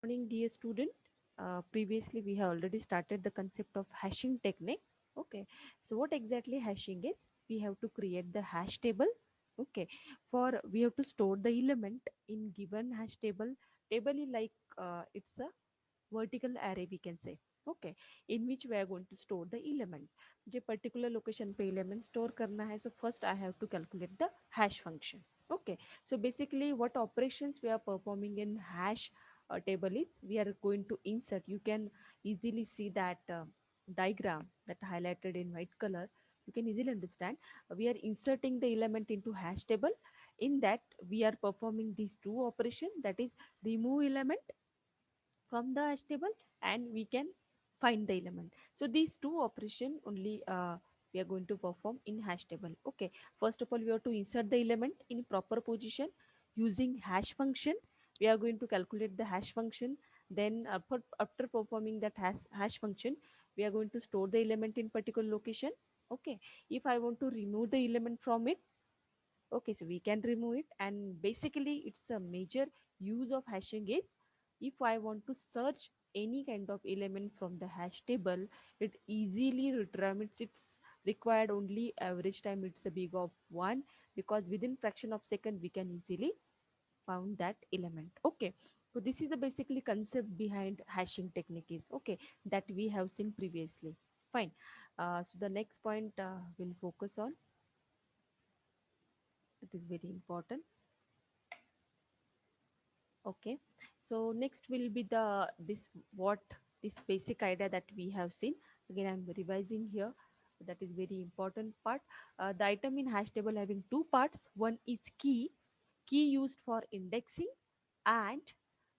Morning, dear student. Previously, we have already started the concept of hashing technique. Okay, so what exactly hashing is? We have to create the hash table. Okay, for we have to store the element in given hash table. Table is like it's a vertical array we can say. Okay, in which we are going to store the element. जो particular location पे element store करना है, so first I have to calculate the hash function. Okay, so basically what operations we are performing in hash table is we are going to insert. You can easily see that diagram that highlighted in white color. You can easily understand we are inserting the element into hash table. In that we are performing these two operations, that is remove element from the hash table and we can find the element. So these two operation only we are going to perform in hash table. Okay, first of all we have to insert the element in proper position using hash function. We are going to calculate the hash function. Then after performing that hash function, we are going to store the element in particular location. Okay, if I want to remove the element from it, okay, so we can remove it. And basically it's a major use of hashing is if I want to search any kind of element from the hash table, it easily retrieves. It's required only average time, it's a big of one, because within fraction of second we can easily found that element. Okay, so this is the basically concept behind hashing technique is okay, that we have seen previously. Fine. So the next point we'll focus on, it is very important. Okay, so next will be the this what this basic idea that we have seen. Again, I'm revising here. That is very important part. The item in hash table having two parts. One is key used for indexing, and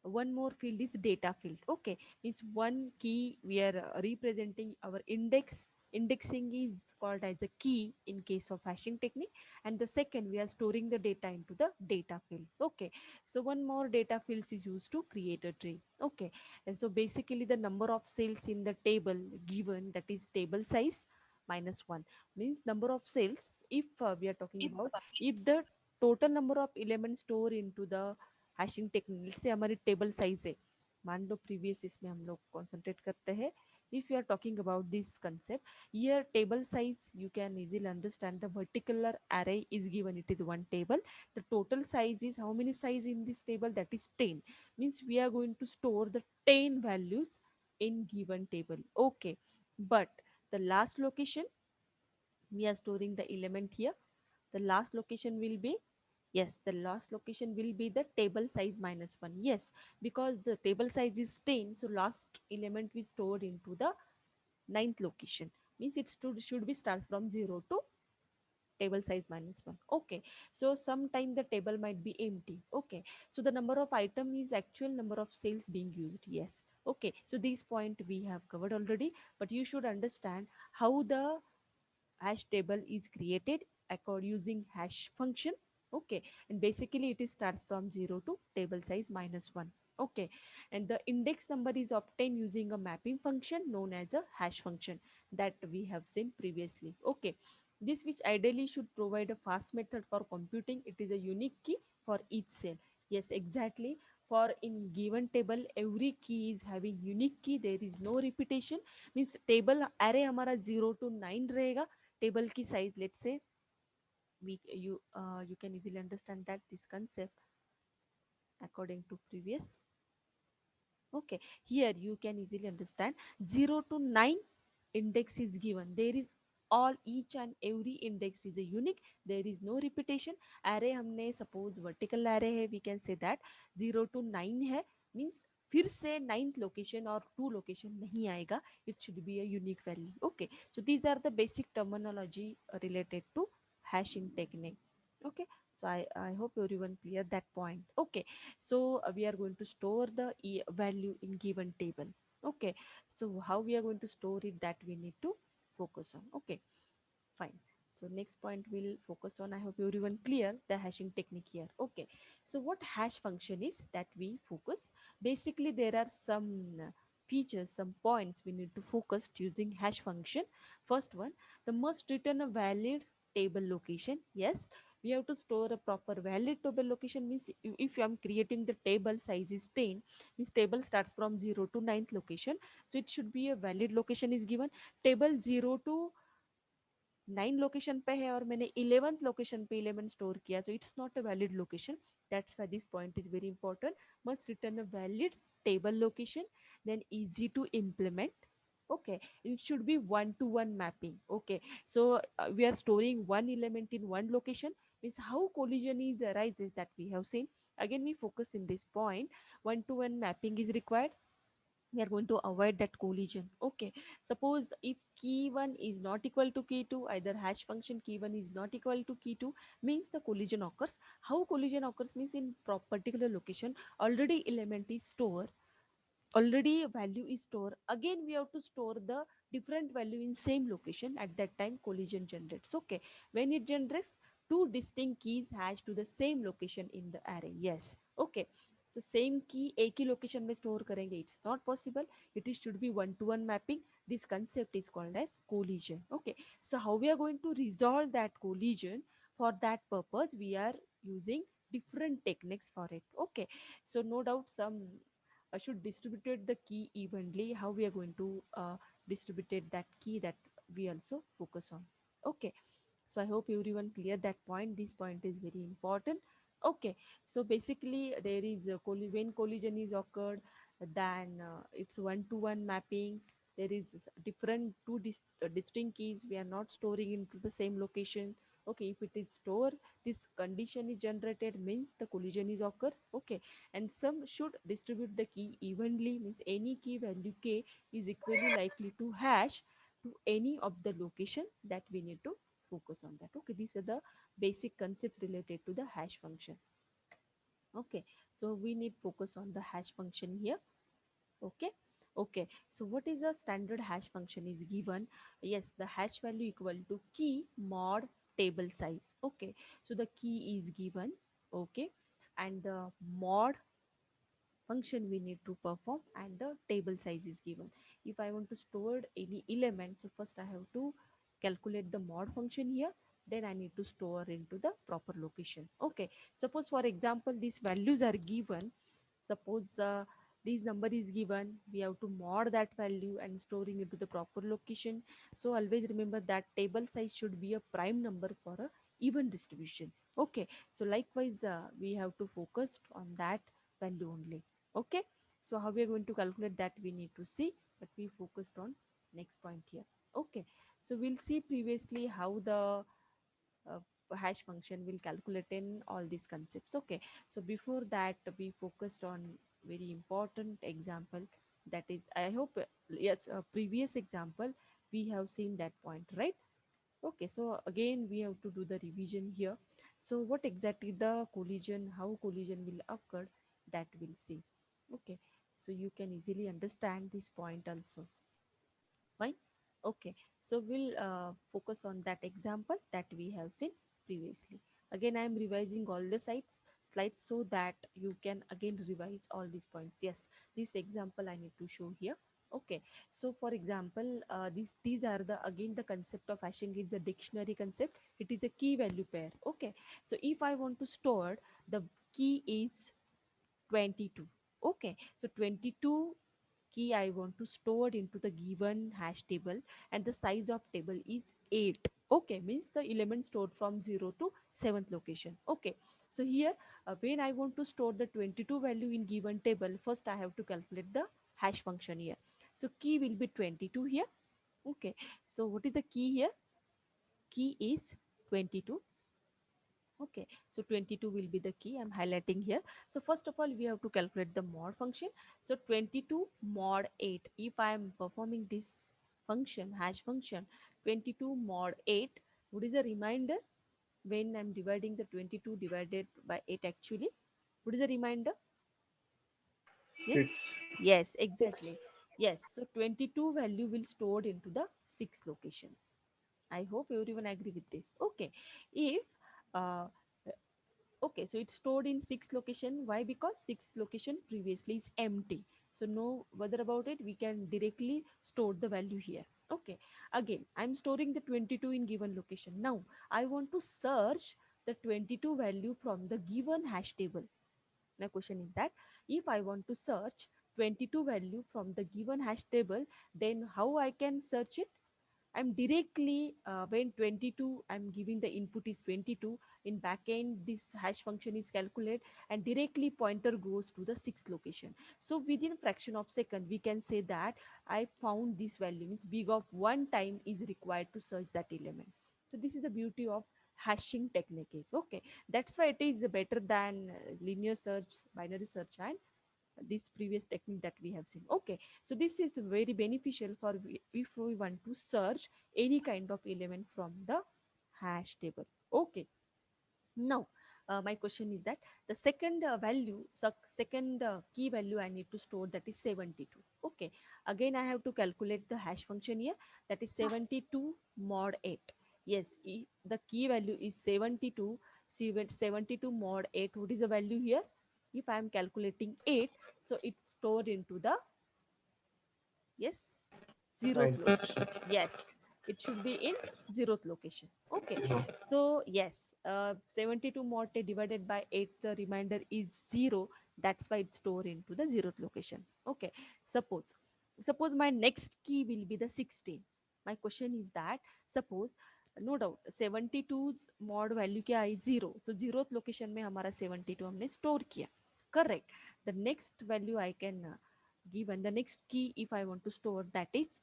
one more field is data field. Okay, means one key we are representing our indexing is called as a key in case of hashing technique, and the second we are storing the data into the data fields. Okay, so one more data fields is used to create a tree. Okay, and so basically the number of cells in the table given, that is table size minus 1, means number of cells. If we are talking about, if the total number of elements store into the hashing technique से हमारी table size है, मान लो previous इसमें हम लोग concentrate करते हैं. If you are talking about this concept here, table size, you can easily understand the vertical array is given, it is one table. The total size is how many size in this table, that is 10, means we are going to store the 10 values in given table. Okay, but the last location we are storing the element here. The last location will be, yes, the last location will be the table size minus 1. Yes, because the table size is 10, so last element we stored into the ninth location, means it should be starts from 0 to table size minus 1. Okay, so sometime the table might be empty. Okay, so the number of item is actual number of cells being used. Yes, okay, so this point we have covered already, but you should understand how the hash table is created according using hash function. Okay, and basically it is starts from 0 to table size minus 1. Okay, and the index number is obtained using a mapping function known as a hash function that we have seen previously. Okay, this which ideally should provide a fast method for computing. It is a unique key for each cell. Yes, exactly, for in given table every key is having unique key, there is no repetition. Means table अरे हमारा 0 to 9 रहेगा. Table की size let's say we you can easily understand that this concept according to previous. Okay, here you can easily understand 0 to 9 index is given, there is all each and every index is a unique, there is no repetition. array हमने suppose vertical array है, we can say that 0 to 9 है, means फिर से ninth location और two location नहीं आएगा, it should be a unique value. Okay, so these are the basic terminology related to hashing technique. Okay, so I hope everyone clear that point. Okay, so we are going to store the value in given table. Okay, so how we are going to store it, that we need to focus on. Okay, fine. So next point we'll focus on, I hope everyone clear the hashing technique here. Okay, so what hash function is that we focus, basically there are some features, some points we need to focus using hash function. First one, the must return a valid table location. Yes, we have to store a proper valid table location. Means if I'm creating the table size is 10, this table starts from 0 to ninth location, so it should be a valid location is given. Table 0 to 9 location पे है और मैंने 11th location पे 11 store किया, so it's not a valid location. That's why this point is very important. Must return a valid table location, then easy to implement. Okay, it should be one to one mapping. Okay, so we are storing one element in one location, means how collision is arises that we have seen. Again we focus in this point, one to one mapping is required. We are going to avoid that collision. Okay, suppose if key 1 is not equal to key 2, either hash function key 1 is not equal to key 2, means the collision occurs. How collision occurs means in particular location already element is stored, already a value is stored, again we have to store the different value in same location. At that time collision generates. Okay, when it generates, two distinct keys hash to the same location in the array. Yes. Okay, so same key एक ही location में store करेंगे, it's not possible. It is should be one to one mapping. This concept is called as collision. Okay, so how we are going to resolve that collision? For that purpose we are using different techniques for it. Okay, so no doubt some should distribute the key evenly. How we are going to distribute that key, that we also focus on. Okay, so I hope everyone clear that point. This point is very important. Okay, so basically there is a when collision is occurred, then it's one to one mapping. There is different two distinct keys we are not storing into the same location. Okay, if it is stored, this condition is generated, means the collision is occurs. Okay, and some should distribute the key evenly, means any key value k is equally likely to hash to any of the location that we need to focus on that. Okay, these are the basic concept related to the hash function. Okay, so we need focus on the hash function here. Okay, okay, so what is the standard hash function is given? Yes, the hash value equal to key mod table size. Okay, so the key is given. Okay, and the mod function we need to perform and the table size is given. If I want to store any element, so first I have to calculate the mod function here, then I need to store into the proper location. Okay, suppose for example these values are given. Suppose this number is given, we have to mod that value and storing into the proper location. So always remember that table size should be a prime number for a even distribution. Okay, so likewise we have to focus on that value only. Okay, so how we are going to calculate that we need to see, but we focused on next point here. Okay, so we'll see previously how the uh, hash function will calculate in all these concepts. Okay, so before that we focused on very important example, that is I hope yes, a previous example we have seen that point, right? Okay, so again we have to do the revision here. So what exactly the collision, how collision will occur, that we'll see. Okay, so you can easily understand this point also. Fine. Okay, so we'll focus on that example that we have seen previously. Again I am revising all the slides so that you can again revise all these points. Yes, this example I need to show here. Okay, so for example these are the again the concept of hashing is the dictionary concept. It is a key value pair. Okay, so if I want to store the key is 22. Okay, so 22 key I want to store into the given hash table, and the size of table is 8. Okay, means the element stored from 0 to 7th location. Okay, so here when I want to store the 22 value in given table, first I have to calculate the hash function here. So key will be 22 here. Okay, so what is the key here? Key is 22. Okay, so 22 will be the key I'm highlighting here. So first of all we have to calculate the mod function. So 22 mod 8, if I am performing this function, hash function 22 mod 8, what is a reminder when I'm dividing the 22 divided by 8 actually? What is the reminder? Yes, 6. yes, 6. exactly. Yes, so 22 value will stored into the sixth location. I hope everyone agree with this. Okay, if uh, okay, so it's stored in six location. Why? Because six location previously is empty. So no bother about it. We can directly store the value here. Okay. Again, I'm storing the 22 in given location. Now I want to search the 22 value from the given hash table. My question is that if I want to search 22 value from the given hash table, then how I can search it? I'm directly when 22, I'm giving the input is 22. In backend, this hash function is calculated and directly pointer goes to the sixth location. So within fraction of second, we can say that I found this value, means big of one time is required to search that element. So this is the beauty of hashing technique is okay. That's why it is better than linear search, binary search, and this previous technique that we have seen. Okay, so this is very beneficial for if we want to search any kind of element from the hash table. Okay, now my question is that the second value, so second key value I need to store, that is 72. Okay, again I have to calculate the hash function here, that is 72 mod 8. Yes, the key value is 72. 72 mod 8, what is the value here? If I am calculating 8, so it's stored into the, yes, zeroth Right. location. Yes, it should be in zeroth location. Okay, Yeah. so yes, 72 mod 10 divided by 8, the remainder is 0. That's why it's stored into the zeroth location. Okay, suppose my next key will be the 16. My question is that, suppose, no doubt 72 mod value क्या आई 0, तो zeroth location में हमारा 72 हमने store किया. Correct. The next value I can given the next key if I want to store, that is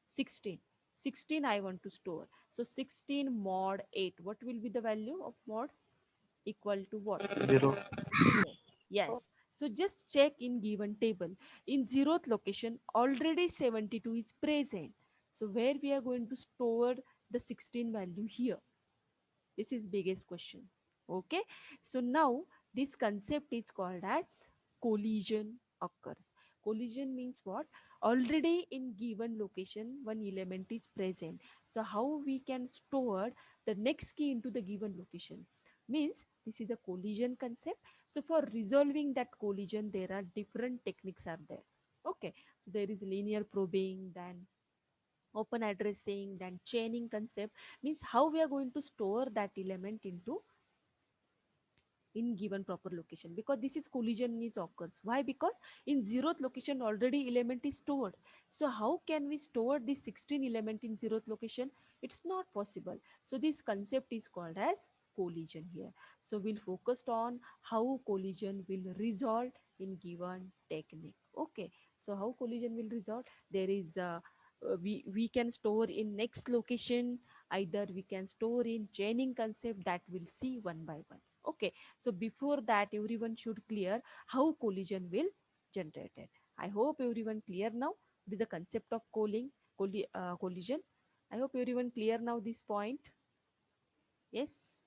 16. 16 I want to store, so 16 mod 8, what will be the value of mod? Equal to what? 0. 0. Yes, so just check in given table, in zeroth location already 72 is present, so where we are going to store the 16 value here? This is biggest question. Okay, so now this concept is called as collision occurs. Collision means what? Already in given location one element is present, so how we can store the next key into the given location? Means this is the collision concept. So for resolving that collision, there are different techniques are there. Okay, so there is linear probing, then open addressing, then chaining concept. Means how we are going to store that element into in given proper location, because this is collision is occurs. Why? Because in zeroth location already element is stored, so how can we store this 16 element in zeroth location? It's not possible. So this concept is called as collision here. So we'll focus on how collision will resolve in given technique. Okay, so how collision will resolve? There is we can store in next location, either we can store in chaining concept, that we'll see one by one. Okay, so before that everyone should clear how collision will generated. I hope everyone clear now with the concept of collision. I hope everyone clear now this point. Yes,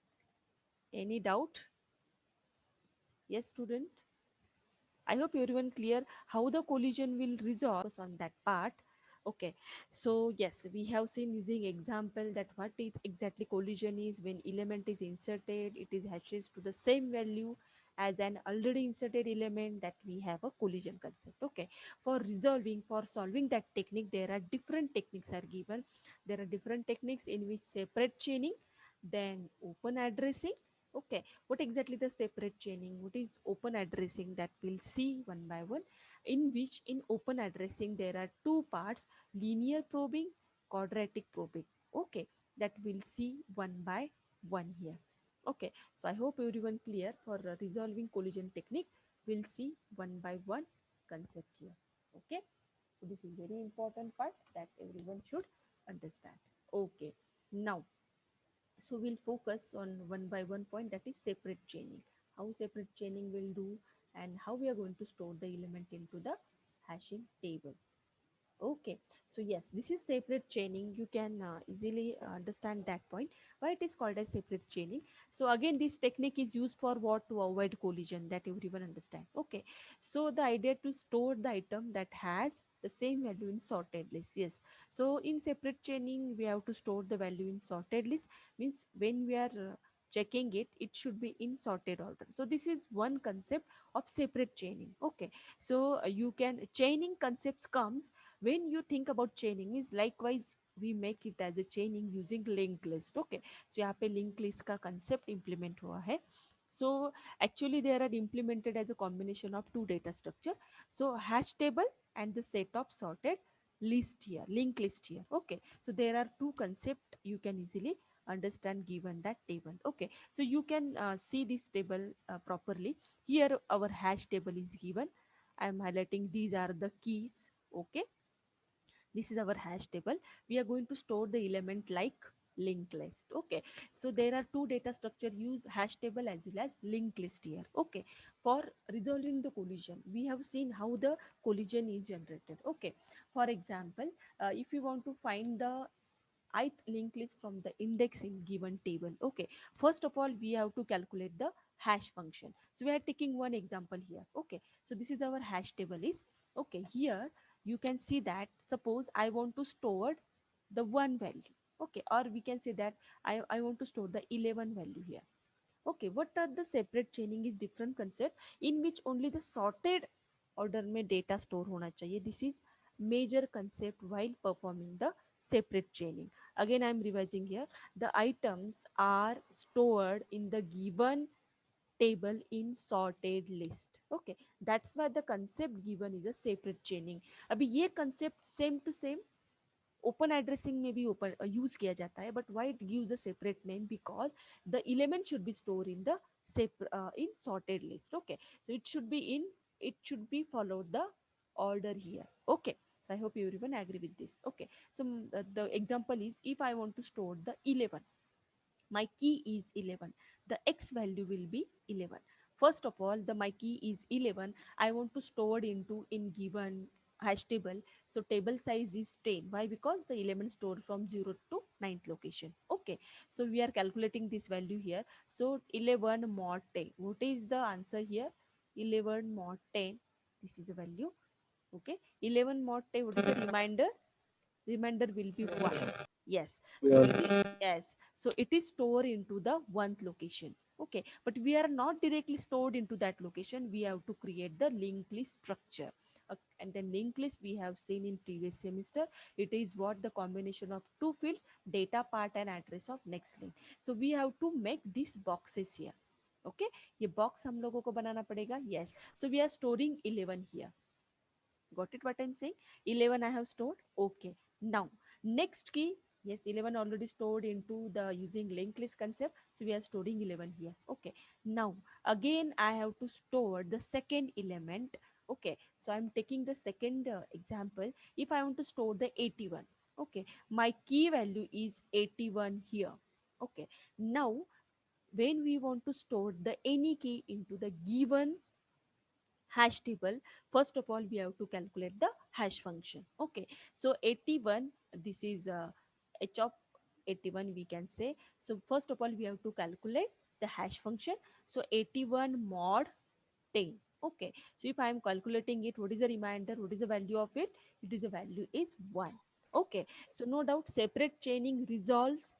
any doubt? Yes, student, I hope everyone clear how the collision will resolve on that part. Okay, so yes, we have seen using example that what is exactly collision is. When element is inserted, it is hashes to the same value as an already inserted element, that we have a collision concept. Okay, for resolving, for solving that technique, there are different techniques are given. There are different techniques in which separate chaining, then open addressing. Okay, what exactly the separate chaining, what is open addressing, that we'll see one by one. In which, in open addressing, there are two parts: linear probing, quadratic probing. Okay, that we'll see one by one here. Okay, so I hope everyone clear. For resolving collision technique, we'll see one by one concept here. Okay, so this is very important part that everyone should understand. Okay, now, so we'll focus on one by one point, that is separate chaining. How separate chaining will do, and how we are going to store the element into the hashing table. Okay, so yes, this is separate chaining. You can easily understand that point. Why it is called as separate chaining? So again, this technique is used for what? To avoid collision. That everyone understand. Okay, so the idea to store the item that has the same value in sorted list. Yes. So in separate chaining, we have to store the value in sorted list. Means when we are checking it, it should be in sorted order. So this is one concept of separate chaining. Okay, so you can chaining concepts comes when you think about chaining is likewise we make it as a chaining using linked list. Okay, so यहाँ पे linked list का concept implement हुआ है. So actually they are implemented as a combination of two data structure. So hash table and the set of sorted list here, linked list here. Okay, so there are two concept you can easily understand given that table. Okay, so you can see this table properly. Here our hash table is given. I am highlighting these are the keys. Okay, this is our hash table. We are going to store the element like linked list. Okay, so there are two data structure use hash table as well as linked list here. Okay, for resolving the collision we have seen how the collision is generated. Okay, for example, if you want to find the ith linked list from the index in given table. Okay, first of all we have to calculate the hash function. So we are taking one example here. Okay, so this is our hash table is. Okay, here you can see that suppose I want to store the one value. Okay, or we can say that I want to store the 11 value here. Okay, what are the separate chaining is different concept in which only the sorted order में data store होना चाहिए. This is major concept while performing the separate chaining. Again I am revising here. The items are stored in the given table in sorted list. Okay, that's why the concept given is a separate chaining. अभी ये concept same to same open addressing में भी open use किया जाता है but why it give the separate name because the element should be store in the in sorted list. Okay, so it should be followed the order here. Okay, so I hope you everyone agree with this. Okay, so the example is if I want to store the 11, my key is 11, the x value will be 11. First of all, the my key is 11, I want to store it into in given hash table. So table size is 10. Why? Because the element stored from 0 to ninth location. Okay, so we are calculating this value here. So 11 mod 10, what is the answer here? 11 mod 10, this is the value. Okay, 11 mod 10, what is the remainder will be 1. Yes, so Yeah. it is, yes, so it is stored into the 1th location. Okay, but we are not directly stored into that location, we have to create the linked list structure. And the linked list we have seen in previous semester, it is what the combination of two fields, data part and address of next link. So we have to make these boxes here. Okay, ये box हम लोगों को बनाना पड़ेगा. Yes, so we are storing 11 here. Got it what I'm saying? 11 I have stored. Okay, now next key. Yes, 11 already stored into the using linked list concept, so we are storing 11 here. Okay, now again I have to store the second element. Okay, so I'm taking the second example. If I want to store the 81, okay, my key value is 81 here. Okay, now when we want to store the any key into the given hash table, first of all we have to calculate the hash function. Okay, so 81, this is h of 81 we can say. So first of all we have to calculate the hash function. So 81 mod 10. Okay, so if I am calculating it, what is the remainder, what is the value of it? It is the value is 1. Okay, so no doubt separate chaining resolves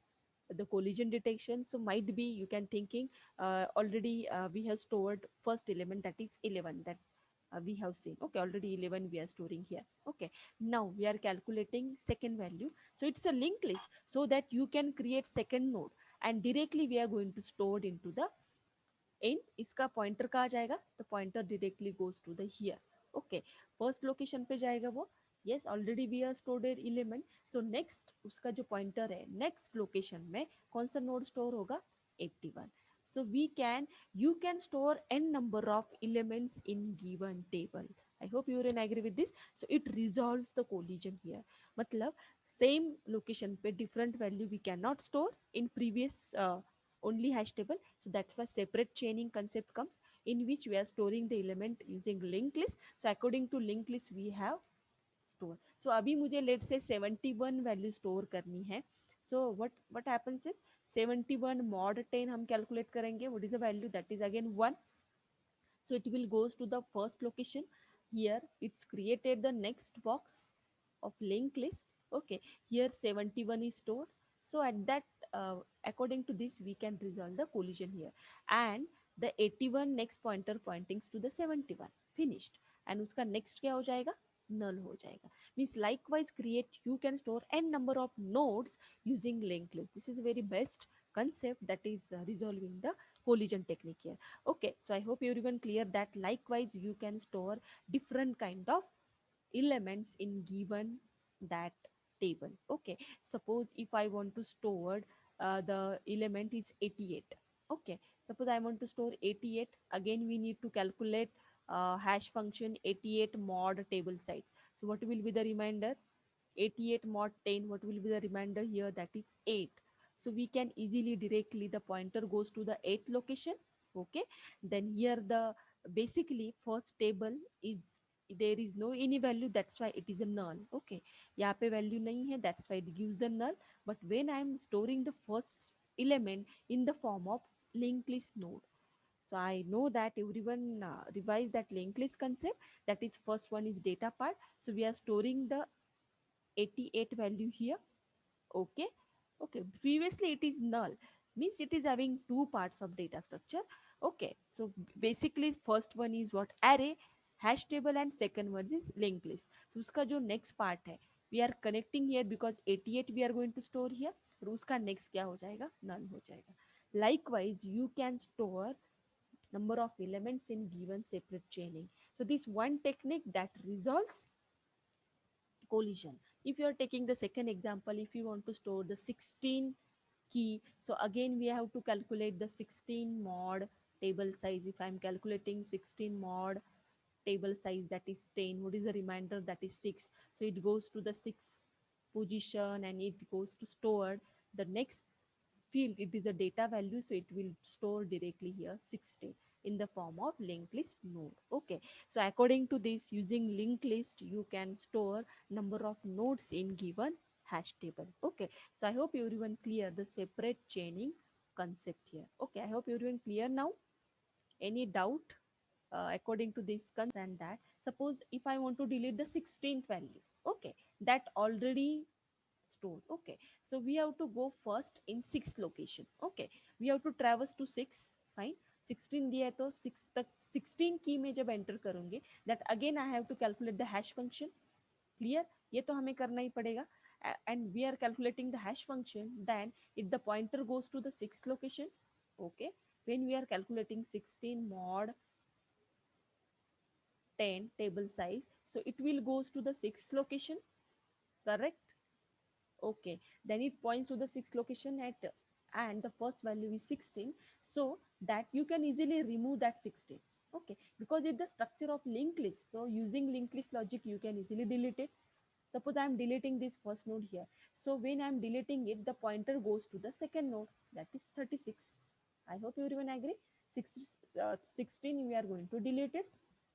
the collision detection. So might be you can thinking already we have stored first element, that is 11, that we have seen. Okay, already 11 we are storing here. Okay, now we are calculating second value. So it's a linked list so that you can create second node and directly we are going to store it into the in. इसका pointer कहाँ जाएगा? The pointer directly goes to the here. Okay, first location पे जाएगा वो. Yes, already we are stored at 11. So next उसका जो pointer है next location में कौन सा node store होगा? 81. So we can, you can store n number of elements in given table. I hope you will agree with this. So it resolves the collision here. मतलब same location पे different value we cannot store in previous only hash table. So that's why separate chaining concept comes, in which we are storing the element using linked list. So according to linked list we have store. So अभी मुझे let say 71 value store करनी है. So what happens is 71 mod 10 हम calculate करेंगे. What is the value? That is again 1. So it will goes to the first location. Here it's created the next box of linked list. Okay, here 71 is stored. So at that according to this we can resolve the collision here. And the 81 next pointer pointing to the 71 finished. And उसका next क्या हो जाएगा? null हो जाएगा. Means likewise create, you can store n number of nodes using linked list. This is the very best concept that is resolving the collision technique here. Okay, so I hope everyone clear that likewise you can store different kind of elements in given that table. Okay, suppose if I want to store the element is 88. Okay, suppose I want to store 88. Again we need to calculate hash function 88 mod table size. So what will be the reminder? 88 mod 10. What will be the reminder here? That is 8. So we can easily directly the pointer goes to the 8th location. Okay, then here the basically first table is, there is no any value, that's why it is a null. Okay, यहाँ पे value नहीं है, that's why it gives the null. But when I am storing the first element in the form of linked list node, so I know that everyone revise that linked list concept. That is first one is data part. So we are storing the 88 value here. Okay, okay, previously it is null, means it is having two parts of data structure. Okay, so basically first one is what, array, hash table, and second one is linked list. So uska jo next part hai, we are connecting here because 88 we are going to store here, और उसका next क्या हो जाएगा, null हो जाएगा. Likewise you can store number of elements in given separate chaining. So this one technique that resolves collision. If you are taking the second example, if you want to store the 16 key, so again we have to calculate the 16 mod table size. If I'm calculating 16 mod table size, that is 10, what is the reminder? That is 6. So it goes to the 6th position and it goes to store the next field. It is a data value, so it will store directly here 16 in the form of linked list node. Okay, so according to this, using linked list you can store number of nodes in given hash table. Okay, so I hope everyone clear the separate chaining concept here. Okay, I hope everyone clear now. Any doubt according to this and that? Suppose if I want to delete the 16th value, okay, that already stored. Okay, so we have to go first in sixth location. Okay, we have to traverse to 6. Fine, 16 दिया है तो 6 तक 16 की में जब enter करूंगे, that again I have to calculate the hash function. Clear? ये तो हमें करना ही पड़ेगा. And we are calculating the hash function, then if the pointer goes to the sixth location, okay, when we are calculating 16 mod 10 table size, so it will goes to the sixth location. Correct? Okay, then it points to the sixth location at, and the first value is 16, so that you can easily remove that 16. Okay, because it's the structure of linked list, so using linked list logic you can easily delete it. Suppose I am deleting this first node here, so when I am deleting it, the pointer goes to the second node, that is 36. I hope everyone agree. 16 we are going to delete it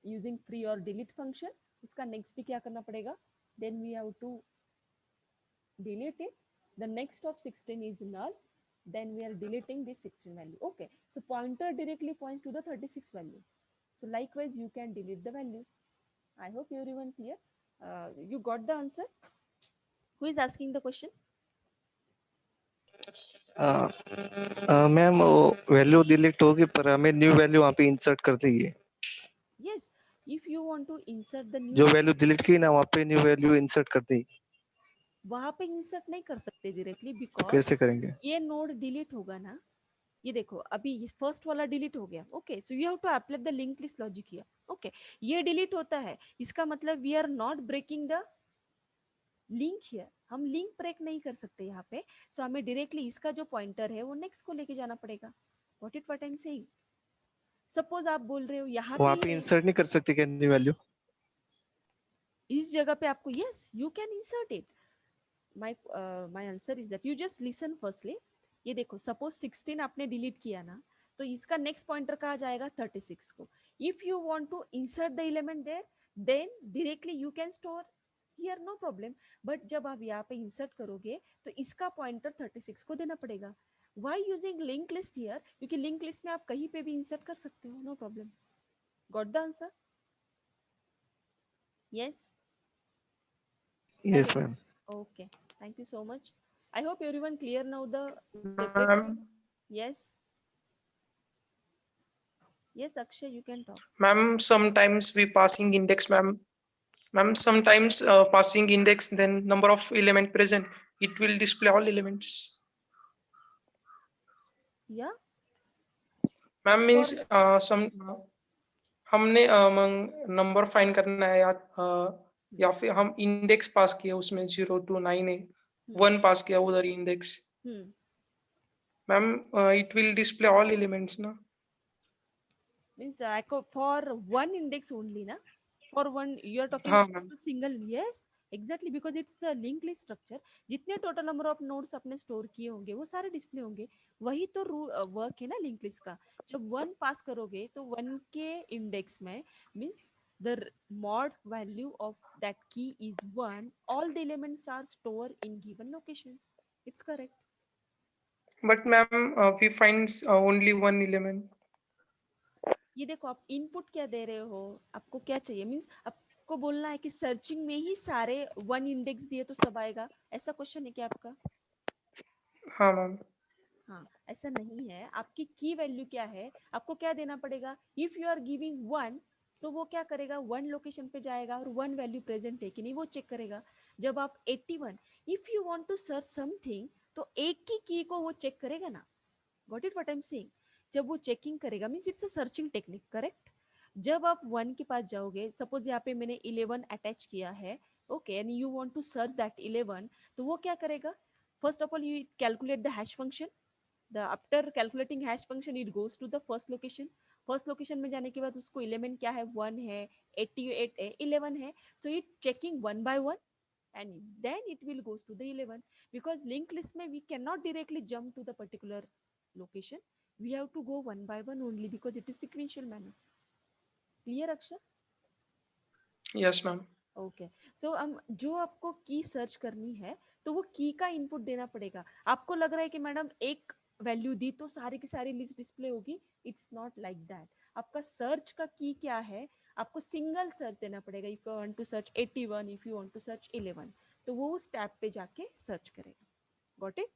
using free or delete function. उसका next भी क्या करना पड़ेगा, then we have to delete it. The next of 16 is null, then we are deleting this 16 value. Okay, so pointer directly points to the 36 value, so likewise you can delete the value. I hope everyone clear. You got the answer? Who is asking the question? Ma'am वो value delete होगी पर हमें new value वहाँ पे insert कर देंगे. Yes, if you want to insert the new जो value delete की ना वहाँ पे न्यू वैल्यू इंसर्ट कर देंगे. वहां पे इंसर्ट नहीं कर सकते डायरेक्टली, तो बिकॉज कैसे करेंगे? ये नोड डिलीट होगा ना. ये देखो अभी फर्स्ट वाला डिलीट हो गया. Okay, so you have to apply the link list logic here. Okay, ये डिलीट होता है, इसका मतलब we are not breaking the link here. हम लिंक ब्रेक नहीं कर सकते यहाँ पे. सो हमें डायरेक्टली इसका जो पॉइंटर है वो नेक्स्ट को लेके जाना पड़ेगा. What I am saying? Suppose आप बोल रहे हो यहाँ पे वहाँ पे इंसर्ट नहीं कर सकते क्या न्यू वैल्यू? इस जगह पे आपको, yes you can insert it. My answer is that you just listen firstly. ये देखो सपोज 16 आपने डिलीट किया ना, तो इसका नेक्स्ट पॉइंटर कहाँ जाएगा, 36 को. If you want to insert the element there, then directly you can store here, no problem. But जब आप यहाँ पे इंसर्ट करोगे तो इसका पॉइंटर 36 को देना पड़ेगा. Why using link list here? क्योंकि लिंक लिस्ट में आप कहीं पे भी इंसर्ट कर सकते हो, no problem. Got the answer? Yes. Yes ma'am. Okay, thank you so much. I hope everyone clear now the separate. Ma'am, Yes. Yes, Akshay, you can talk. ma'am, sometimes we passing index, ma'am. Ma'am, sometimes passing index, then number of element present, it will display all elements. Yeah. Ma'am For means sum हमने number find करना है या फिर हम index पास किया उसमें 0 to 9 है, hmm, 1 पास किया उधर index, hmm. Ma'am it will display all elements ना. Means for one index only, na? For one, you are talking हाँ ma'am. about single. Yes, exactly, because it's a linked list structure. जितने total number of nodes अपने store किए होंगे वो सारे display होंगे. वही तो work है ना linked list का. जब one pass करोगे तो one के index में means the mod value of that key is one. All the elements are stored in given location. It's correct. But ma'am we find only one element. ये देखो आप input क्या दे रहे हो, आपको क्या चाहिए, मीन्स आपको बोलना है कि सर्चिंग में ही सारे वन इंडेक्स दिए तो सब आएगा, ऐसा क्वेश्चन है क्या आपका? हाँ मैम. हाँ, ऐसा नहीं है। आपकी की वैल्यू क्या है, आपको क्या देना पड़ेगा? If you are giving one, तो वो क्या करेगा, वन लोकेशन पे जाएगा और वन वैल्यू प्रेजेंट है कि नहीं वो चेक करेगा। जब आप 81, if you want to search something, तो एक की को वो चेक करेगा ना। Got it what I am saying? जब वो चेकिंग करेगा means it's a searching technique, correct? जब आप वन के पास जाओगे, सपोज यहाँ पे मैंने 11 अटैच किया है, okay, and you want to search that 11, तो वो क्या करेगा? First of all you calculate the hash function, the after calculating hash function it goes to the first location. First location में जाने के बाद उसको एलिमेंट क्या है, 1 है, 88 है, 11 है, so it checking one by one and then it will goes to the 11, because linked list mein we cannot directly jump to the particular location, we have to go one by one only because it is sequential manner. Clear Akshay? Yes ma'am. Okay, so हम जो आपको की search करनी है तो वो की का इनपुट देना पड़ेगा। आपको लग रहा है कि मैडम एक वैल्यू दी तो सारी की सारी लिस्ट डिस्प्ले होगी, इट्स नॉट लाइक दैट। आपका सर्च का की क्या है, आपको सिंगल सर्च देना पड़ेगा। If you want to search 81, if you want to search 11, तो वो उस टैब पे जाके सर्च करेगा। Got it?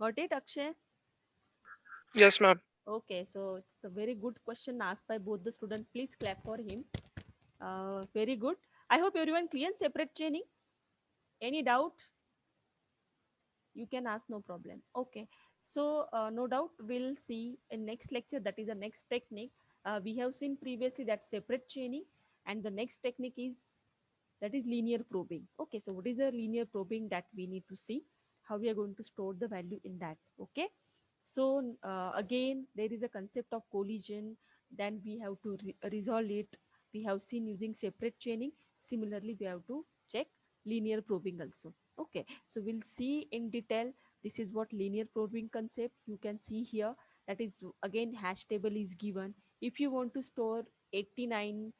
Got it Akshay? Yes ma'am. Okay, so it's a very good question asked by both the students. Please clap for him. Very good. I hope everyone clear separate chaining. Any doubt? You can ask, no problem. Okay, so no doubt we'll see in next lecture, that is the next technique. We have seen previously that separate chaining, and the next technique is that is linear probing. Okay, so what is the linear probing that we need to see, how we are going to store the value in that. Okay, so again there is a concept of collision, then we have to resolve it. We have seen using separate chaining. Similarly we have to check linear probing also. Okay, so we'll see in detail. This is what linear probing concept you can see here. That is again hash table is given. If you want to store 89,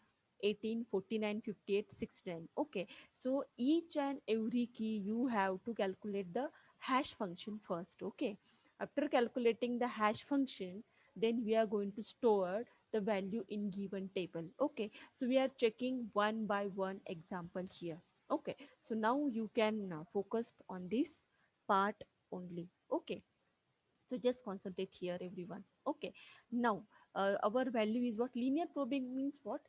18, 49, 58, 69, okay, so each and every key you have to calculate the hash function first. Okay, after calculating the hash function, then we are going to store the value in given table. Okay, so we are checking one by one example here. Okay, so now you can focus on this part only. Okay, so just concentrate here everyone. Okay, now our value is what linear probing means. What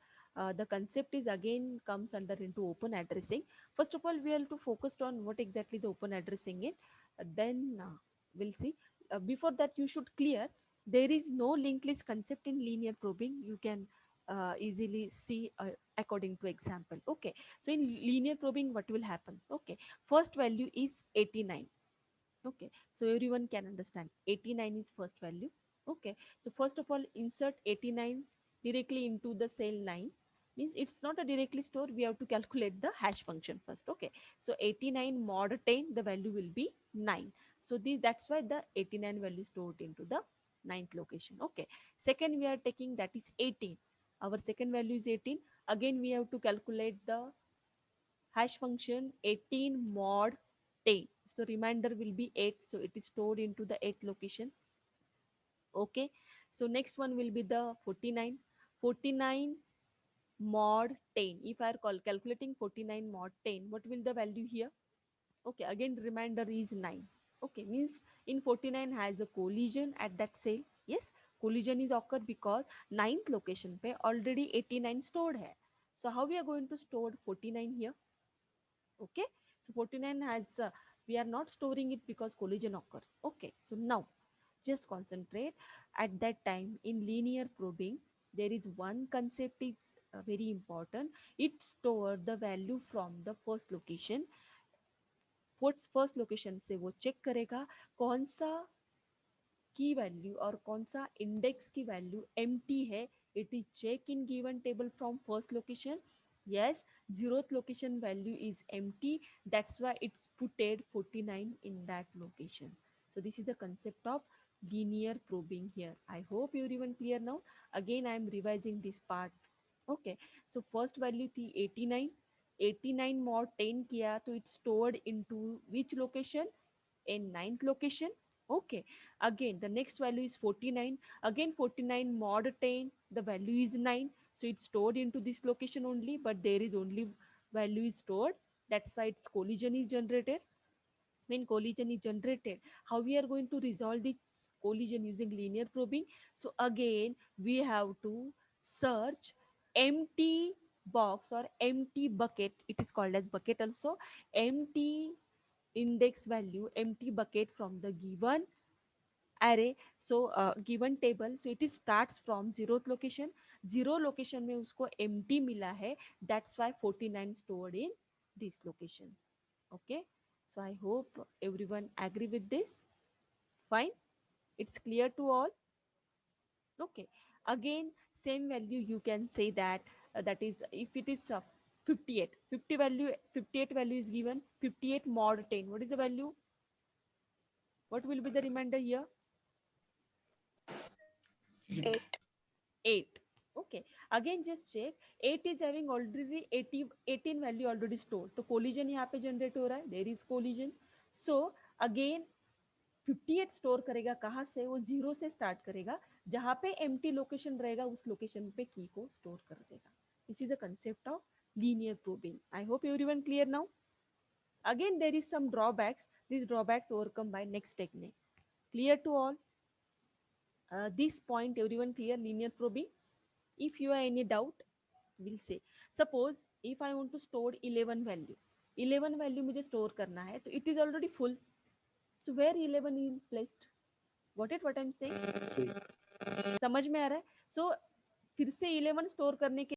the concept is again comes under into open addressing. First of all we have to focus on what exactly the open addressing is. Then we'll see. Before that you should clear, there is no linked list concept in linear probing. You can easily see according to example. Okay, so in linear probing what will happen? Okay, first value is 89. Okay, so everyone can understand 89 is first value. Okay, so first of all insert 89 directly into the cell 9, means it's not a directly store, we have to calculate the hash function first. Okay, so 89 mod 10, the value will be 9. So that's why the 89 value stored into the ninth location. Okay, second we are taking that is 18. Our second value is 18. Again we have to calculate the hash function 18 mod 10. So remainder will be 8. So it is stored into the 8th location. Okay. So next one will be the 49. 49 mod 10. If I are calculating 49 mod 10, what will the value here? Okay. Again, remainder is 9. Okay. Means in 49 has a collision at that cell. Yes. collision is occur because ninth location पे already 89 stored है. So how we are going to store 49 here? Okay, so 49 has we are not storing it because collision occur. Okay, so now just concentrate. At that time in linear probing, there is one concept is very important. It store the value from the first location. First location से वो check करेगा कौन सा की value और कौन सा index की वैल्यू एम्प्टी है. It is check in given table from first location. Yes, zeroth location value is empty. That's why it's putted 49 in that location. So this is the concept of linear probing here. I hope you're even clear now. Again, I am revising this part. Okay. So first value थी 89. 89 mod 10 किया तो it's stored into which location? In ninth location. Okay, again the next value is 49. Again 49 mod 10, the value is 9, so it's stored into this location only, but there is only value is stored. That's why its collision is generated. When collision is generated, how we are going to resolve this collision using linear probing? So again we have to search empty box or empty bucket. It is called as bucket also. Empty index value, empty bucket from the given array. So given table, so it is starts from zeroth location. Zero location में उसको empty मिला है. That's why 49 stored in this location. Okay, so I hope everyone agree with this. Fine, it's clear to all. Okay, again same value you can say that that is if it is 58, 50 value, 58 value is given. 58 mod 10, what is the value? What will be the remainder here? 8. 8. Okay, again just check. 8 is having already 80, 18 value already stored, तो collision यहाँ पे generate हो रहा है. There is collision. So again 58 store करेगा कहाँ से? वो जीरो से स्टार्ट करेगा. जहाँ पे एम्प्टी लोकेशन रहेगा उस लोकेशन पे की को स्टोर कर देगा. This is the concept of linear probing. I hope everyone clear now. Again there is some drawbacks. These drawbacks overcome by next technique. Clear to all? This point everyone clear? Linear probing. If you have any doubt, we'll say. Suppose if I want to store 11 value, 11 value मुझे store करना है, तो it is already full. So where 11 is placed? What I'm saying? समझ में आ रहा है? So फिर से 11 स्टोर करने के